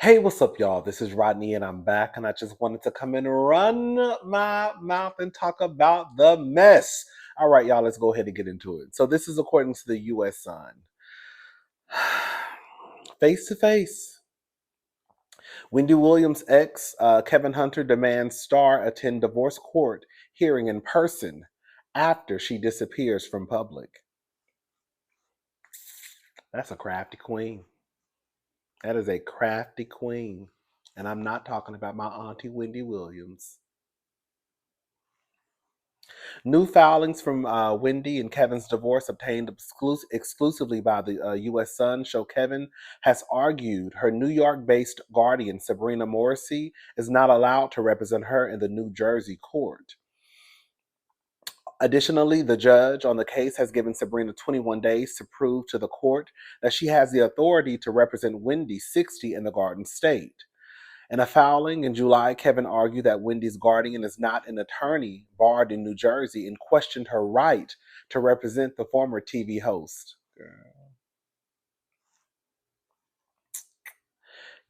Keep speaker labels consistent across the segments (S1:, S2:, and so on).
S1: Hey, what's up, y'all? This is Rodney, and I'm back, and I just wanted to come and run my mouth and talk about the mess. All right, y'all, let's go ahead and get into it. So, this is according to the U.S. Sun. Face to face. Wendy Williams' ex, Kevin Hunter, demands star attend divorce court hearing in person after she disappears from public. That's a crafty queen. That is a crafty queen. And I'm not talking about my auntie Wendy Williams. New filings from Wendy and Kevin's divorce obtained exclusively by the U.S. Sun show Kevin has argued her New York-based guardian, Sabrina Morrissey, is not allowed to represent her in the New Jersey court. Additionally, the judge on the case has given Sabrina 21 days to prove to the court that she has the authority to represent Wendy, 60, in the Garden State. In a filing in July, Kevin argued that Wendy's guardian is not an attorney barred in New Jersey and questioned her right to represent the former TV host.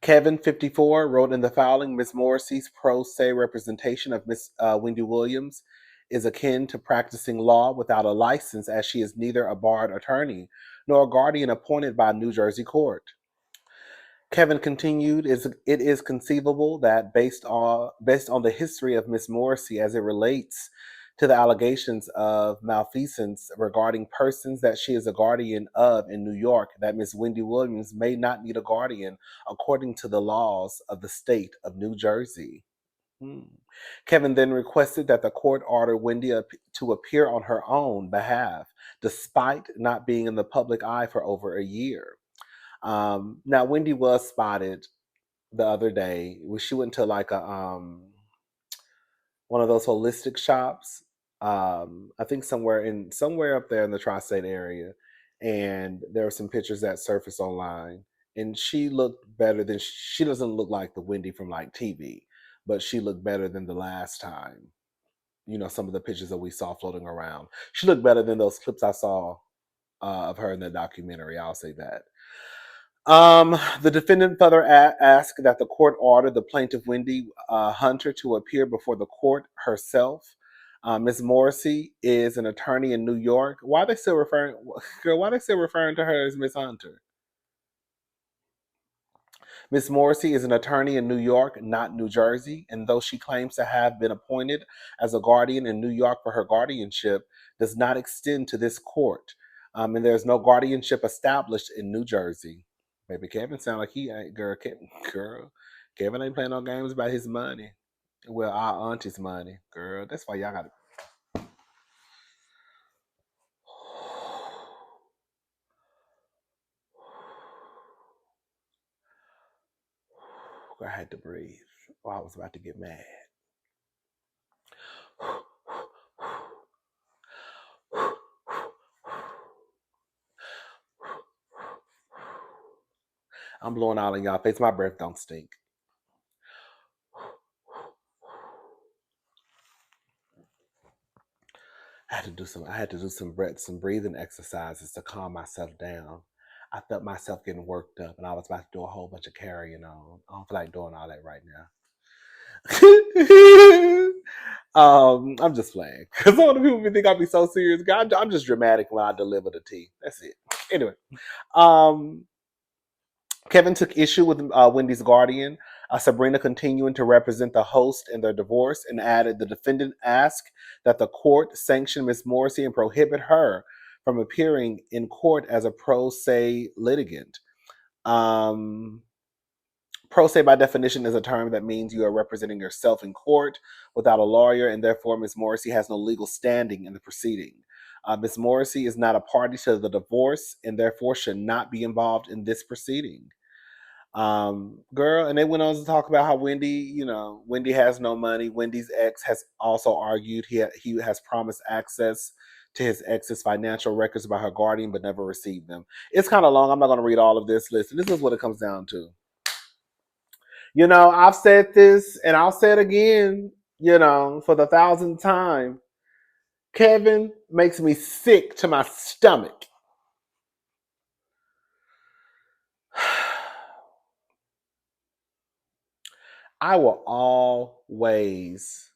S1: Kevin, 54, wrote in the filing, Ms. Morrissey's pro se representation of Ms. Wendy Williams is akin to practicing law without a license, as she is neither a barred attorney nor a guardian appointed by a New Jersey court. Kevin continued, it is conceivable that based on the history of Miss Morrissey as it relates to the allegations of malfeasance regarding persons that she is a guardian of in New York, that Miss Wendy Williams may not need a guardian according to the laws of the state of New Jersey. Kevin then requested that the court order Wendy to appear on her own behalf, despite not being in the public eye for over a year. Now, Wendy was spotted the other day. She went to like a one of those holistic shops. I think somewhere up there in the tri-state area, and there were some pictures that surfaced online. And she looked better than she doesn't look like the Wendy from like TV, but she looked better than the last time. You know, some of the pictures that we saw floating around. She looked better than those clips I saw of her in the documentary. I'll say that. The defendant further asked that the court order the plaintiff Wendy Hunter to appear before the court herself. Ms. Morrissey is an attorney in New York. Why are they still referring, girl? Why are they still referring to her as Ms. Hunter? Ms. Morrissey is an attorney in New York, not New Jersey, and though she claims to have been appointed as a guardian in New York for her guardianship, does not extend to this court. And there's no guardianship established in New Jersey. Baby Kevin sound like he ain't girl. Kevin ain't playing no games about his money. Well, our auntie's money, girl. That's why y'all gotta. I had to breathe. Oh, I was about to get mad. I'm blowing all in y'all face. My breath don't stink. I had to do some breathing exercises to calm myself down. I felt myself getting worked up, and I was about to do a whole bunch of carrying on. I don't feel like doing all that right now. I'm just playing because some of the people think I'll be so serious. God, I'm just dramatic when I deliver the tea. That's it. Anyway, um, Kevin took issue with Wendy's guardian, Sabrina, continuing to represent the host in their divorce, and added the defendant asked that the court sanction Ms. Morrissey and prohibit her from appearing in court as a pro se litigant. Um, Pro se, by definition, is a term that means you are representing yourself in court without a lawyer, and therefore Ms. Morrissey has no legal standing in the proceeding. Ms. Morrissey is not a party to the divorce and therefore should not be involved in this proceeding. Girl, and they went on to talk about how Wendy has no money. Wendy's ex has also argued he has promised access to his ex's financial records by her guardian but never received them. It's kind of long. I'm not going to read all of this. Listen, this is what it comes down to. You know, I've said this and I'll say it again, for the 1,000th time. Kevin makes me sick to my stomach. I will always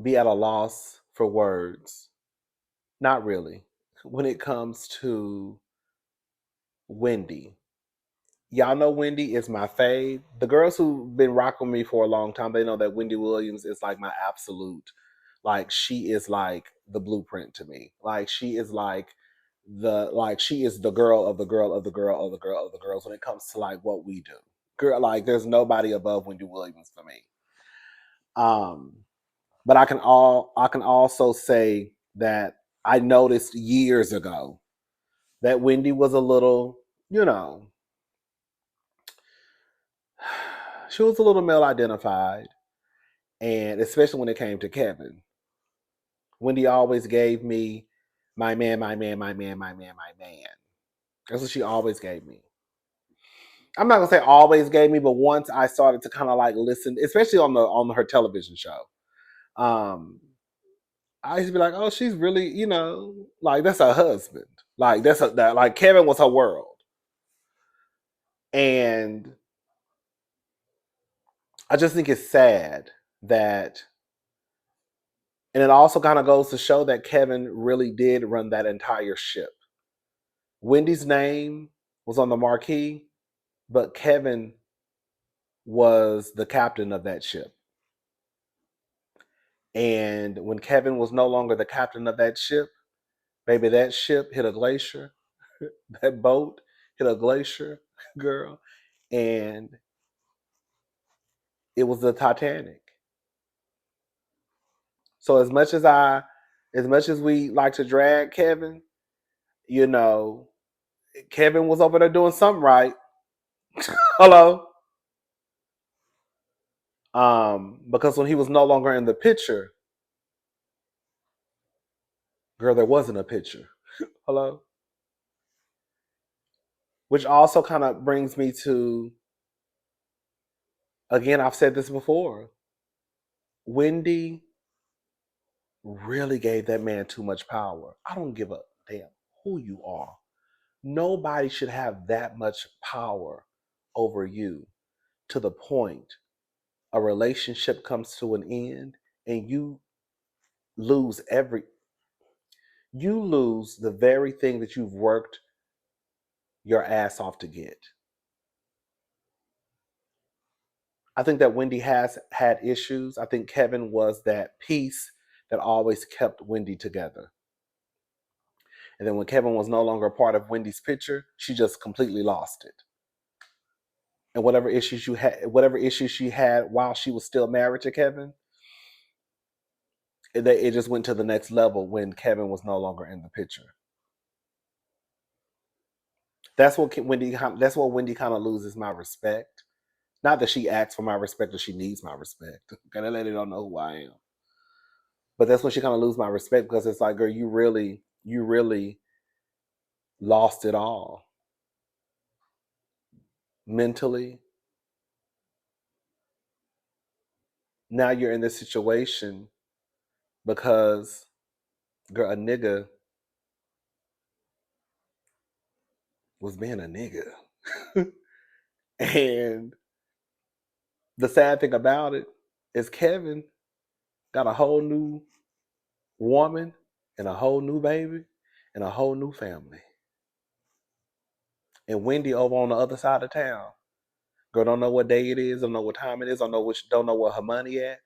S1: be at a loss for words. Not really. When it comes to Wendy. Y'all know Wendy is my fave. The girls who've been rocking me for a long time, they know that Wendy Williams is like my absolute. Like she is like the blueprint to me. Like she is she is the girl of the girl of the girl of the girl of the girls when it comes to like what we do. Girl, like there's nobody above Wendy Williams for me. Um, but I can also say that I noticed years ago that Wendy was a little, you know, she was a little male identified, and especially when it came to Kevin. Wendy always gave me my man, my man, my man, my man, my man. That's what she always gave me. I'm not gonna say always gave me, but once I started to kind of like listen, especially on her television show, um, I used to be like, oh, she's really, like that's her husband. Like like Kevin was her world, and I just think it's sad that, and it also kind of goes to show that Kevin really did run that entire ship. Wendy's name was on the marquee, but Kevin was the captain of that ship. And when Kevin was no longer the captain of that ship, baby, that ship hit a glacier. That boat hit a glacier, girl. And it was the Titanic. So as much as we like to drag Kevin, you know, Kevin was over there doing something right. Hello. Because when he was no longer in the picture, girl, there wasn't a picture. Hello. Which also kind of brings me to, again, I've said this before. Wendy really gave that man too much power. I don't give a damn who you are. Nobody should have that much power over you to the point a relationship comes to an end and lose every you lose the very thing that you've worked your ass off to get. I think that Wendy has had issues. I think Kevin was that piece that always kept Wendy together. And then when Kevin was no longer a part of Wendy's picture, she just completely lost it. And whatever issues she had while she was still married to Kevin, it just went to the next level when Kevin was no longer in the picture. That's what Wendy. That's what Wendy kind of loses my respect. Not that she asks for my respect or she needs my respect. Gotta let it don't know who I am. But that's when she kind of loses my respect because it's like, girl, you really lost it all. Mentally. Now you're in this situation because, girl, a nigga was being a nigga. And the sad thing about it is Kevin got a whole new woman and a whole new baby and a whole new family. And Wendy over on the other side of town, girl, don't know what day it is, don't know what time it is, don't know where her money at,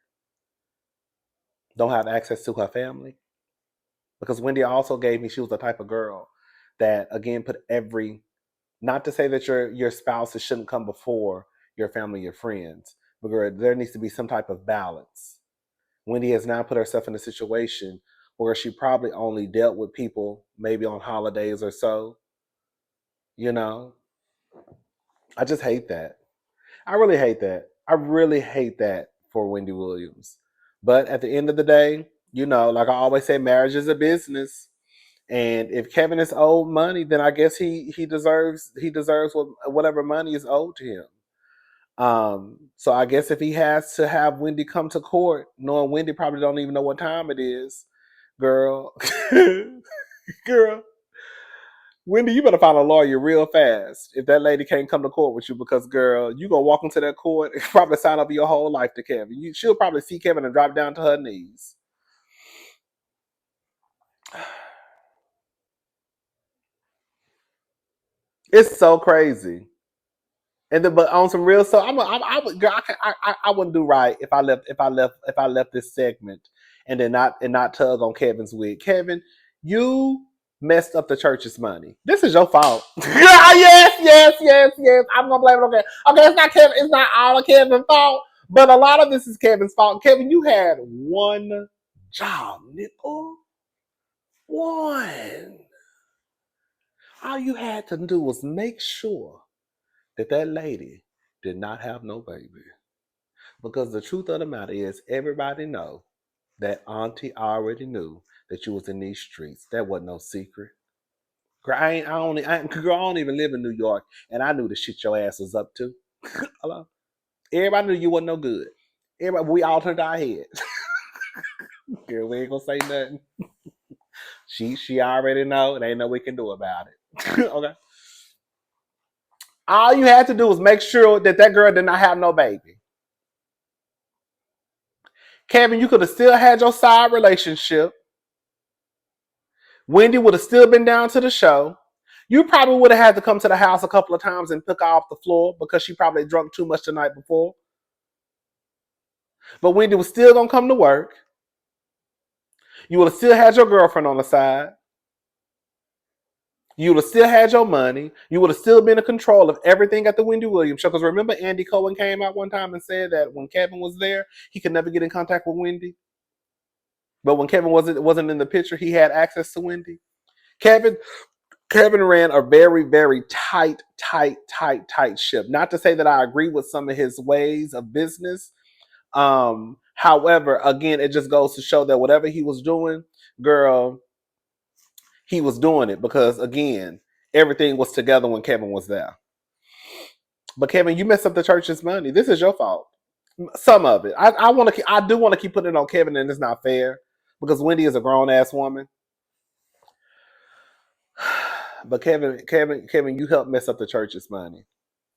S1: don't have access to her family. Because Wendy also gave me, she was the type of girl that again put not to say that your spouses shouldn't come before your family, your friends, but girl, there needs to be some type of balance. Wendy has now put herself in a situation where she probably only dealt with people maybe on holidays or so. You know, I just hate that. I really hate that. I really hate that for Wendy Williams. But at the end of the day, like I always say, marriage is a business. And if Kevin is owed money, then I guess he deserves whatever money is owed to him. So I guess if he has to have Wendy come to court, knowing Wendy probably don't even know what time it is, girl, girl, Wendy, you better find a lawyer real fast if that lady can't come to court with you because, girl, you gonna walk into that court and probably sign up your whole life to Kevin. She'll probably see Kevin and drop down to her knees. It's so crazy. And then, but on some real stuff, girl, I wouldn't do right if I left this segment and then not tug on Kevin's wig. Kevin, you messed up the church's money. This is your fault. Yes. I'm gonna blame it on Kevin. Okay, it's not Kevin. It's not all of Kevin's fault, but a lot of this is Kevin's fault. Kevin, you had one job, nipple. One. All you had to do was make sure that lady did not have no baby. Because the truth of the matter is, everybody know that Auntie already knew that you was in these streets. That wasn't no secret. Girl, I don't even live in New York, and I knew the shit your ass was up to. Hello? Everybody knew you wasn't no good. Everybody, we all turned our heads. Girl, we ain't gonna say nothing. She already know, and ain't no we can do about it. Okay. All you had to do was make sure that girl did not have no baby. Kevin, you could have still had your side relationship. Wendy would have still been down to the show. You probably would have had to come to the house a couple of times and pick her off the floor because she probably drunk too much the night before. But Wendy was still going to come to work. You would have still had your girlfriend on the side. You would have still had your money. You would have still been in control of everything at the Wendy Williams show. Because remember, Andy Cohen came out one time and said that when Kevin was there, he could never get in contact with Wendy. But when Kevin wasn't in the picture, he had access to Wendy. Kevin ran a very, very tight ship. Not to say that I agree with some of his ways of business. However, again, it just goes to show that whatever he was doing, girl, he was doing it because, again, everything was together when Kevin was there. But Kevin, you messed up the church's money. This is your fault. Some of it. I do want to keep putting it on Kevin, and it's not fair because Wendy is a grown ass woman. But Kevin, you helped mess up the church's money.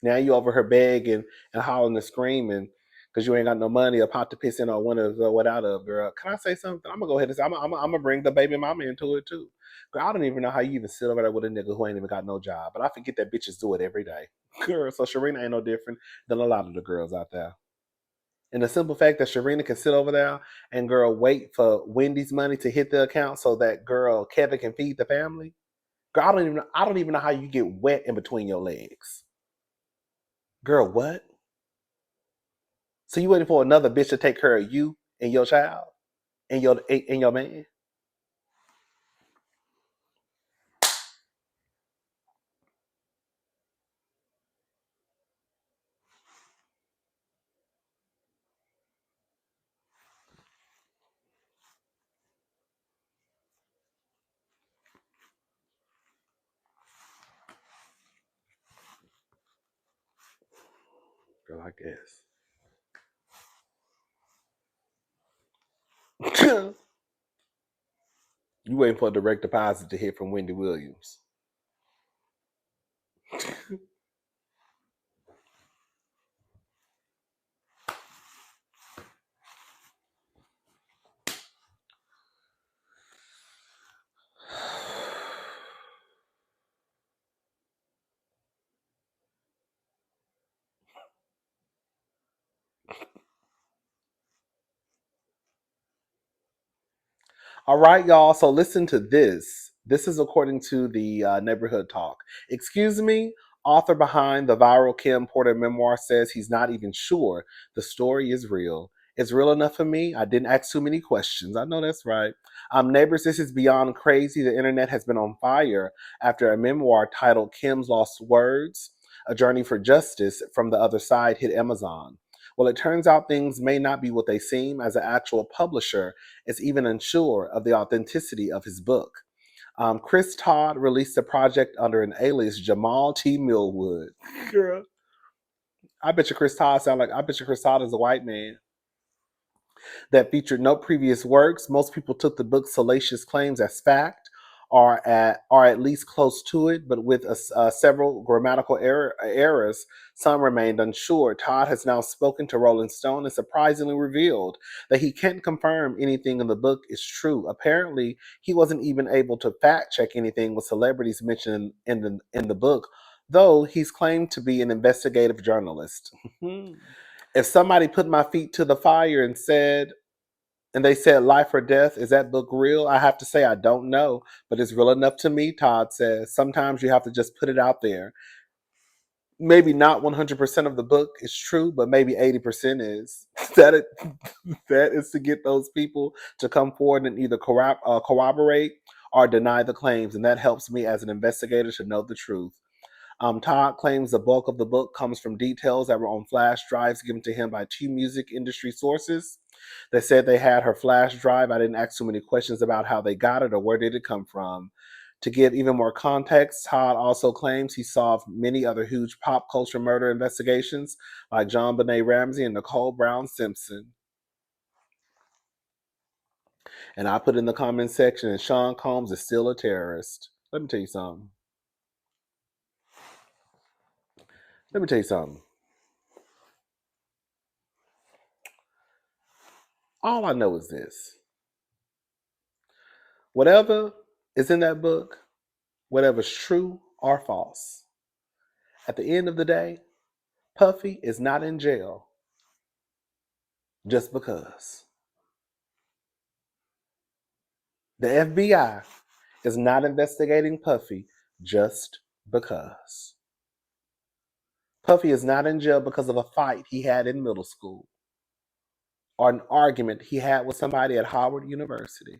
S1: Now you over her begging and hollering and screaming because you ain't got no money or pot to piss in or one of the without of, girl. Can I say something? I'm gonna go ahead and say I'm gonna bring the baby mama into it too. Girl, I don't even know how you even sit over there with a nigga who ain't even got no job. But I forget that bitches do it every day. Girl, so Sharina ain't no different than a lot of the girls out there. And the simple fact that Sharina can sit over there and girl wait for Wendy's money to hit the account so that girl Kevin can feed the family. Girl, I don't even know how you get wet in between your legs. Girl, what? So you waiting for another bitch to take care of you and your child and your man? Girl, I guess. You waiting for a direct deposit to hit from Wendy Williams. All right, y'all. So listen to this. This is according to the Neighborhood Talk. Excuse me, author behind the viral Kim Porter memoir says he's not even sure the story is real. It's real enough for me. I didn't ask too many questions. I know that's right. Neighbors, this is beyond crazy. The internet has been on fire after a memoir titled Kim's Lost Words, A Journey for Justice from the Other Side hit Amazon. Well, it turns out things may not be what they seem, as an actual publisher is even unsure of the authenticity of his book. Chris Todd released the project under an alias Jamal T. Millwood. Girl, I bet you Chris Todd is a white man. That featured no previous works. Most people took the book's salacious claims as fact. are at least close to it, but with several grammatical errors. Some remained unsure. Todd has now spoken to Rolling Stone and surprisingly revealed that he can't confirm anything in the book is true. Apparently, he wasn't even able to fact check anything with celebrities mentioned in the book, though he's claimed to be an investigative journalist. If somebody put my feet to the fire and they said life or death, is that book real? I have to say I don't know, but it's real enough to me, Todd says. Sometimes you have to just put it out there. Maybe not 100% of the book is true, but maybe 80% is. That is to get those people to come forward and either corroborate or deny the claims, and that helps me as an investigator to know the truth. Todd claims the bulk of the book comes from details that were on flash drives given to him by two music industry sources. They said they had her flash drive. I didn't ask too many questions about how they got it or where did it come from. To give even more context, Todd also claims he solved many other huge pop culture murder investigations like John Benet Ramsey and Nicole Brown Simpson. And I put in the comment section, and Sean Combs is still a terrorist. Let me tell you something. All I know is this. Whatever is in that book, whatever's true or false, at the end of the day, Puffy is not in jail just because. The FBI is not investigating Puffy just because. Puffy is not in jail because of a fight he had in middle school or an argument he had with somebody at Howard University.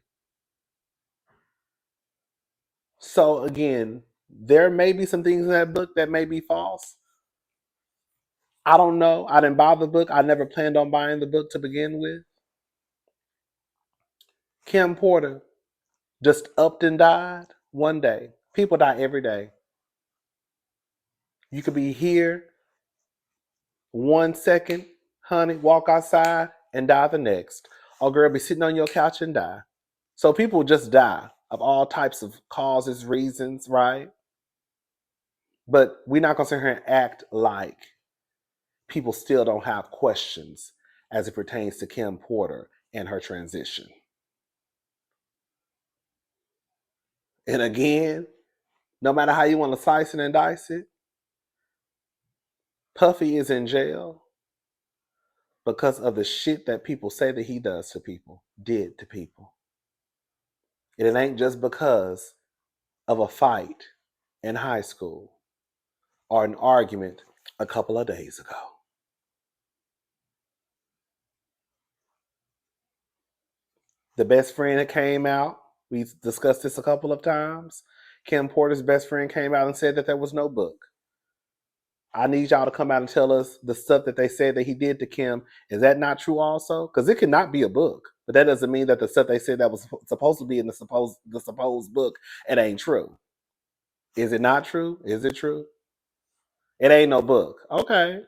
S1: So again, there may be some things in that book that may be false. I don't know. I didn't buy the book. I never planned on buying the book to begin with. Kim Porter just upped and died one day. People die every day. You could be here 1 second, honey, walk outside and die the next. Or girl, be sitting on your couch and die. So people just die of all types of causes, reasons, right? But we're not going to sit here and act like people still don't have questions as it pertains to Kim Porter and her transition. And again, no matter how you want to slice it and dice it, Puffy is in jail because of the shit that people say that he does to people, did to people. And it ain't just because of a fight in high school or an argument a couple of days ago. The best friend that came out, we discussed this a couple of times. Kim Porter's best friend came out and said that there was no book. I need y'all to come out and tell us the stuff that they said that he did to Kim. Is that not true also? Because it could not be a book. But that doesn't mean that the stuff they said that was supposed to be in the supposed book, it ain't true. Is it not true? Is it true? It ain't no book. Okay.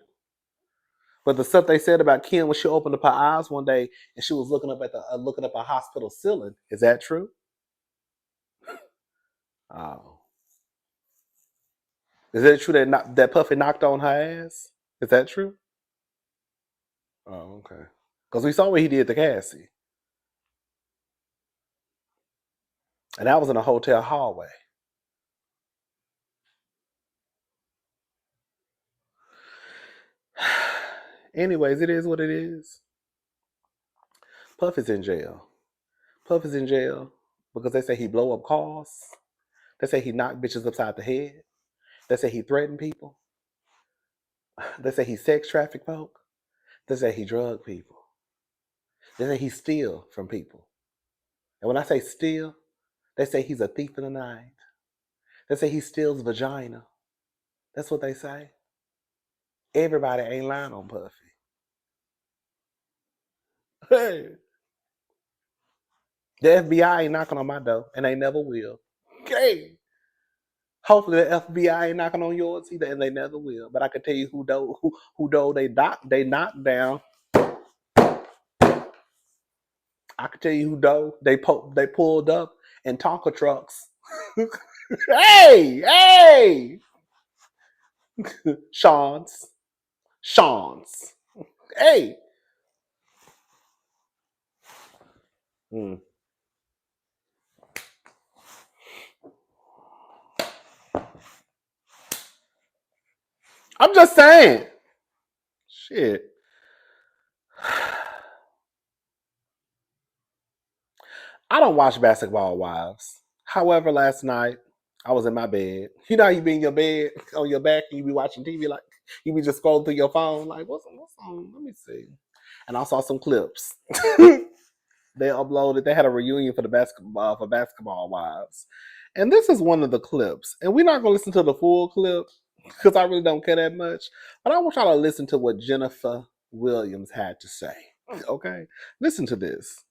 S1: But the stuff they said about Kim when she opened up her eyes one day and she was looking up at a hospital ceiling, is that true? Oh. Is it true that Puffy knocked on her ass? Is that true? Oh, okay. Because we saw what he did to Cassie. And that was in a hotel hallway. Anyways, it is what it is. Puff is in jail. Puff is in jail because they say he blow up cars. They say he knocked bitches upside the head. They say he threatened people. They say he sex trafficked folk. They say he drug people. They say he steal from people. And when I say steal, they say he's a thief in the night. They say he steals vagina. That's what they say. Everybody ain't lying on Puffy. Hey. The FBI ain't knocking on my door, and they never will. Okay. Hopefully the FBI ain't knocking on yours either, and they never will. But I can tell you who door they knocked down. I can tell you who door they pulled up in Tonka trucks. Hey! Sean's. Hey! Mm. I'm just saying. Shit. I don't watch Basketball Wives. However, last night I was in my bed. You know how you be in your bed on your back and you be watching TV like you be just scrolling through your phone like what's on? Let me see. And I saw some clips. They uploaded. They had a reunion for the Basketball Wives, and this is one of the clips. And we're not gonna listen to the full clip because I really don't care that much. But I want y'all to listen to what Jennifer Williams had to say. Okay, listen to this.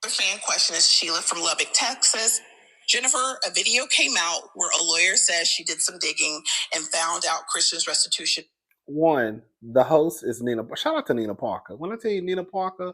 S2: The fan question is Sheila from Lubbock, Texas. Jennifer, a video came out where a lawyer says she did some digging and found out Christian's restitution.
S1: One, the host is Nina. Shout out to Nina Parker. When I tell you Nina Parker,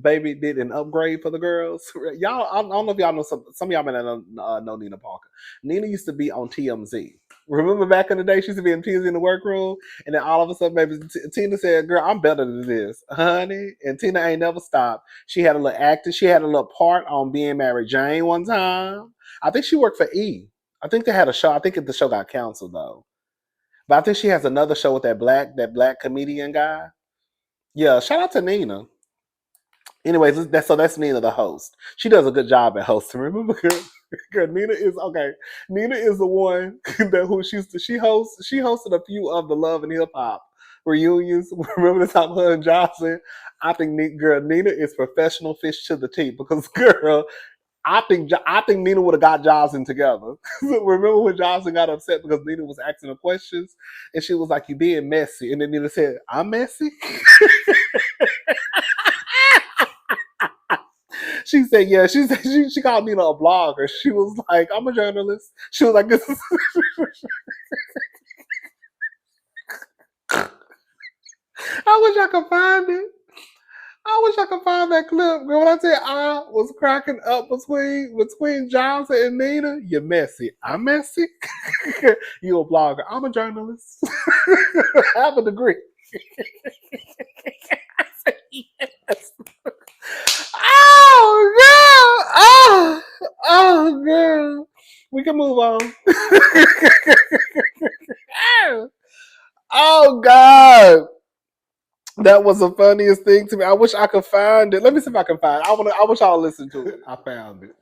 S1: baby, did an upgrade for the girls. Y'all, I don't know if y'all know some of y'all may not know Nina Parker. Nina used to be on TMZ. Remember back in the day, she used to be in TMZ in the workroom, and then all of a sudden, baby, Tina said, "Girl, I'm better than this, honey." And Tina ain't never stopped. She had a little acting. She had a little part on Being Mary Jane one time. I think she worked for E. I think they had a show. I think the show got canceled though. But I think she has another show with that black comedian guy. Yeah, shout out to Nina. Anyways, that's Nina, the host. She does a good job at hosting. Remember, girl, Nina is okay. Nina is the one that who she hosted a few of the Love and Hip Hop reunions. Remember the time her and Johnson? I think Nina is professional fish to the teeth because girl, I think Nina would have got Jocelyn together. Remember when Jocelyn got upset because Nina was asking her questions and she was like, "You being messy," and then Nina said, "I'm messy." She said, "Yeah." She said she called Nina a blogger. She was like, "I'm a journalist." She was like, "This is." I wish I could find it. I wish I could find that clip. Girl, when I said I was cracking up between Johnson and Nina, you're messy. I'm messy. You a blogger. I'm a journalist. I have a degree. Yes. Oh, girl. Oh, girl. We can move on. Oh, God. That was the funniest thing to me. I wish I could find it. Let me see if I can find it. I wish y'all listen to it. I found it.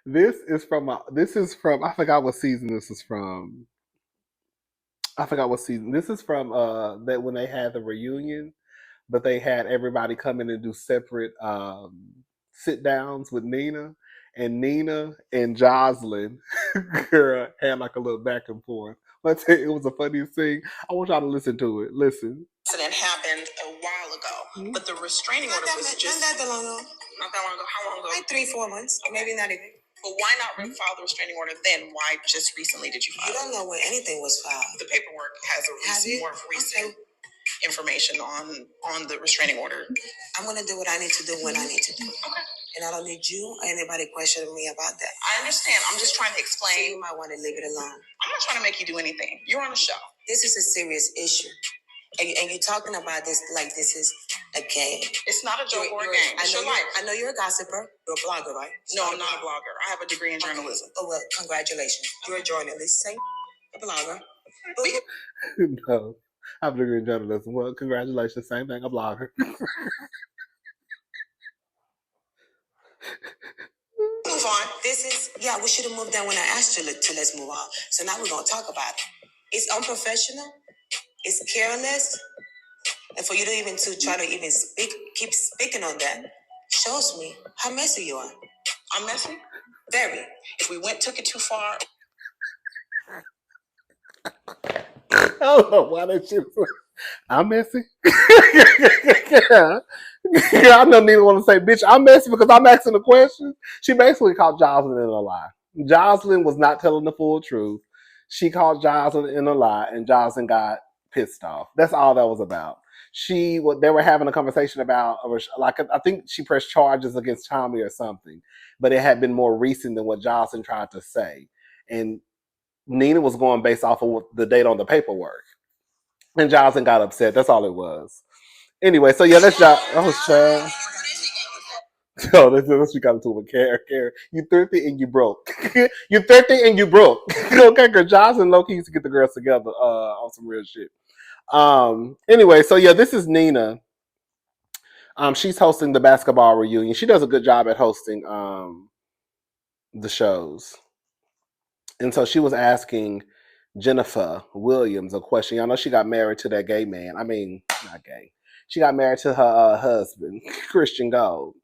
S1: This is from I forgot what season this is from. I forgot what season. This is from that when they had the reunion, but they had everybody come in and do separate sit downs with Nina. And Nina and Jocelyn, girl, had like a little back and forth. Let's say it was the funniest thing. I want y'all to listen to it. Listen.
S2: Incident happened a while ago, but the restraining order was just not that long ago. Not that long ago. How long ago? Like 3-4 months, okay. Maybe not even. But why not file the restraining order then? Why just recently did you file? You don't know when anything was filed. The paperwork has more recent information on the restraining order. I'm gonna do what I need to do when I need to do. Okay. And I don't need you or anybody questioning me about that. I understand. I'm just trying to explain. So you might want to leave it alone. I'm not trying to make you do anything. You're on a show. This is a serious issue. And you're talking about this like this is a game. It's not a joke or a game. It's your life. I know you're a gossipper. You're a blogger, right? No, I'm not a blogger. I have a degree in journalism. Oh, well, congratulations. You're a journalist. Say a blogger.
S1: No, I have a degree in journalism. Well, congratulations. Same thing, a blogger.
S2: Move on. We should have moved on when I asked you to let's move on. So now we're going to talk about it. It's unprofessional. It's careless. And for you to even try to even keep speaking on that, shows me how messy you are. I'm messy? Very. If we took it too far.
S1: I don't know why that shit was. I'm messy. I know Nina want to say, "Bitch, I'm messy because I'm asking the questions." She basically called Jocelyn in a lie. Jocelyn was not telling the full truth. She called Jocelyn in a lie, and Jocelyn got pissed off. That's all that was about. They were having a conversation about, like, I think she pressed charges against Tommy or something, but it had been more recent than what Jocelyn tried to say. And Nina was going based off of the date on the paperwork. And Jocelyn got upset. That's all it was. Anyway, so yeah, that's Jocelyn. Oh, child. Oh, that's we got into with Karen. You 30 and you broke. You 30 and you broke. Okay, because Jocelyn low key used to get the girls together on some real shit. Anyway, so yeah, this is Nina. She's hosting the basketball reunion. She does a good job at hosting the shows. And so she was asking Jennifer Williams a question. Y'all know she got married to that gay man. I mean, not gay. She got married to her husband, Christian Gold.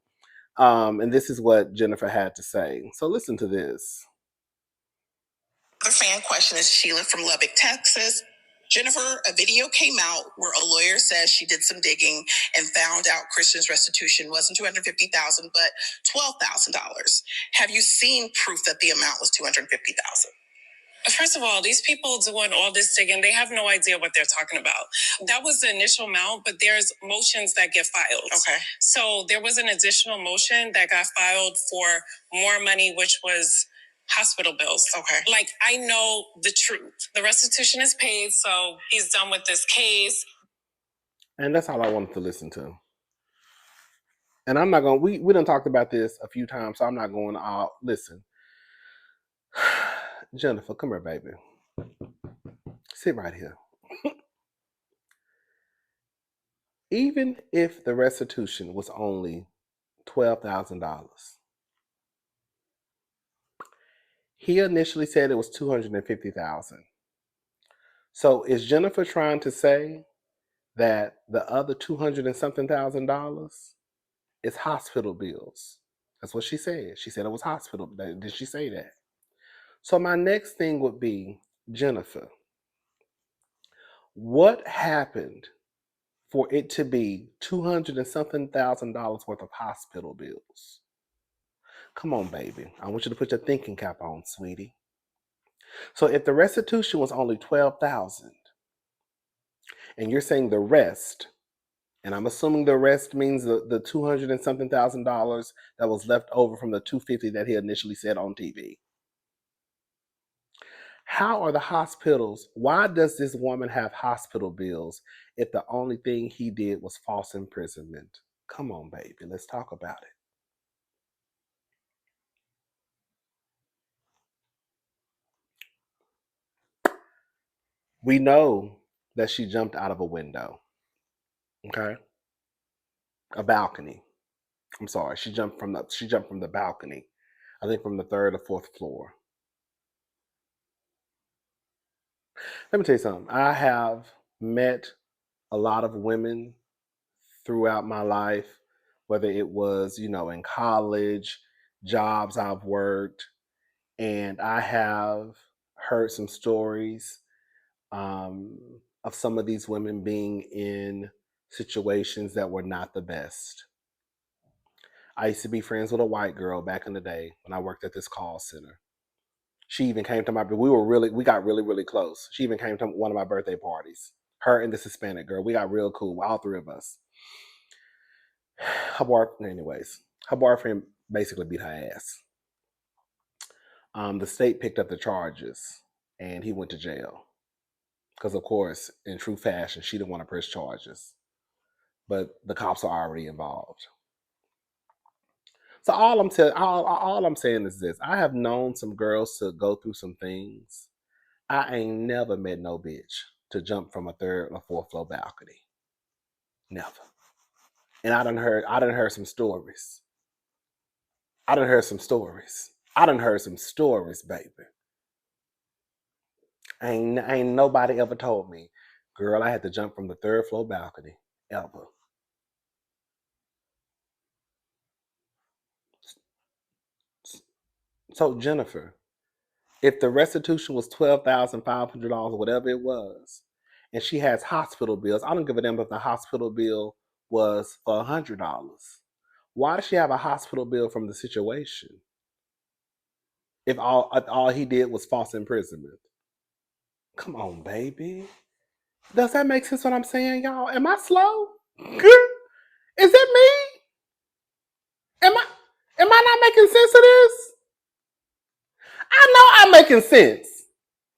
S1: And this is what Jennifer had to say. So listen to this.
S2: The fan question is Sheila from Lubbock, Texas. Jennifer, a video came out where a lawyer says she did some digging and found out Christian's restitution wasn't $250,000 but $12,000. Have you seen proof that the amount was $250,000? First of all, these people doing all this digging, they have no idea what they're talking about. That was the initial amount, but there's motions that get filed. Okay. So there was an additional motion that got filed for more money, which was hospital bills. Okay. Like, I know the truth. The restitution is paid, so he's done with this case.
S1: And that's all I wanted to listen to. And I'm not going, we done talked about this a few times, so I'm not going to listen. Jennifer, come here, baby. Sit right here. Even if the restitution was only $12,000, he initially said it was $250,000. So is Jennifer trying to say that the other $200 and something thousand is hospital bills? That's what she said. She said it was hospital. Did she say that? So my next thing would be, Jennifer, what happened for it to be $200 and something thousand worth of hospital bills? Come on, baby. I want you to put your thinking cap on, sweetie. So if the restitution was only $12,000, and you're saying the rest, and I'm assuming the rest means the $200 and something thousand that was left over from the $250 that he initially said on TV. How are the hospitals? Why does this woman have hospital bills if the only thing he did was false imprisonment? Come on, baby. Let's talk about it. We know that she jumped out of a window. Okay? A balcony. I'm sorry. She jumped from the balcony. I think from the 3rd or 4th floor. Let me tell you something. I have met a lot of women throughout my life, whether it was, in college, jobs I've worked, and I have heard some stories of some of these women being in situations that were not the best. I used to be friends with a white girl back in the day when I worked at this call center. She even came to we got really, really close. She even came to one of my birthday parties. Her and this Hispanic girl, we got real cool, all three of us. Her boyfriend basically beat her ass. The state picked up the charges and he went to jail. Because, of course, in true fashion, she didn't want to press charges. But the cops are already involved. So all I'm saying is this. I have known some girls to go through some things. I ain't never met no bitch to jump from a 3rd or 4th floor balcony. Never. And I done heard some stories. I done heard some stories, baby. Ain't nobody ever told me, girl, I had to jump from the 3rd floor balcony. Ever. So, Jennifer, if the restitution was $12,500, whatever it was, and she has hospital bills, I don't give a damn if the hospital bill was for $100. Why does she have a hospital bill from the situation if all he did was false imprisonment? Come on, baby. Does that make sense what I'm saying, y'all? Am I slow? Is it me? Am I not making sense of this? I know I'm making sense.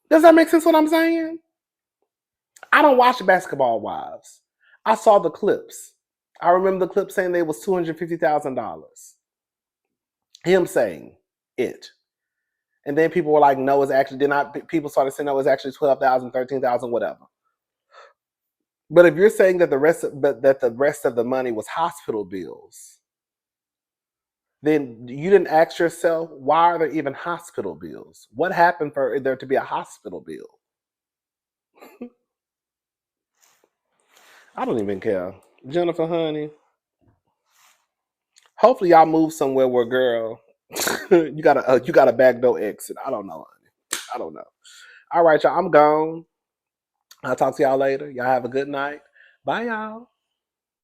S1: Does that make sense what I'm saying? I don't watch Basketball Wives. I saw the clips. I remember the clip saying they was $250,000. Him saying it. And then people were like, no, it's actually did not. People started saying no, it's actually 12,000, 13,000, whatever. But if you're saying that the rest of the money was hospital bills, then you didn't ask yourself, why are there even hospital bills? What happened for there to be a hospital bill? I don't even care. Jennifer, honey, hopefully y'all move somewhere where, girl, you got a back door exit. I don't know, honey. I don't know. All right, y'all, I'm gone. I'll talk to y'all later. Y'all have a good night. Bye, y'all.